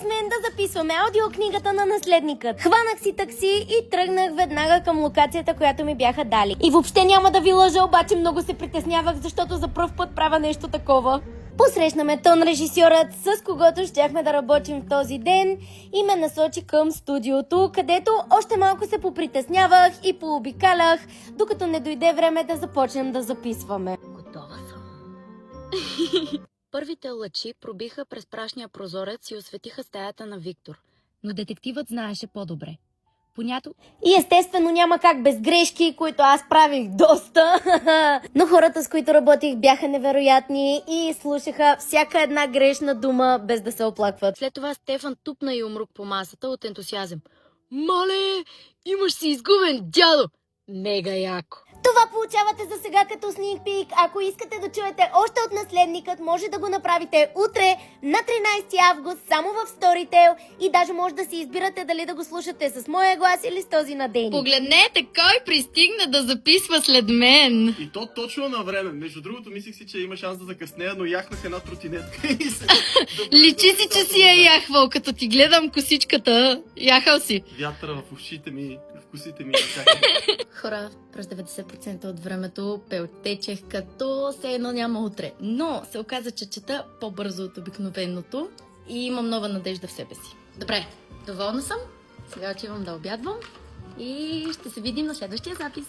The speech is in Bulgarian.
с мен да записваме аудиокнигата на наследникът. Хванах си такси и тръгнах веднага към локацията, която ми бяха дали. И въобще няма да ви лъжа, обаче много се притеснявах, защото за пръв път правя нещо такова. Посрещна ме тон режисьорът, с когото щяхме да работим в този ден, и ме насочи към студиото, където още малко се попритеснявах и пообикалях, докато не дойде време да започнем да записваме. Готова съм. Първите лъчи пробиха през прашния прозорец и осветиха стаята на Виктор. Но детективът знаеше по-добре. И естествено няма как без грешки, които аз правих доста. Но хората, с които работих, бяха невероятни и слушаха всяка една грешна дума, без да се оплакват. След това Стефан тупна и умрук по масата от ентусиазъм. Мале, имаш си изгубен дядо! Мега яко! Това получавате за сега като sneak peek. Ако искате да чуете още от наследникът, може да го направите утре на 13 август, само в Storytel, и даже може да си избирате дали да го слушате с моя глас или с този на Дейни. Погледнете кой пристигна да записва след мен! И то точно на време. Между другото, мислих си, че има шанс да закъснея, но яхнах една тротинетка и се... Личи си, че си я яхвал, като ти гледам косичката. Яхал си. Вятъра в ушите ми, в косите ми. Хора, през 90% от времето пелтечех като все едно няма утре. Но се оказа, че чета по-бързо от обикновеното и имам нова надежда в себе си. Добре, доволна съм. Сега отивам да обядвам и ще се видим на следващия запис.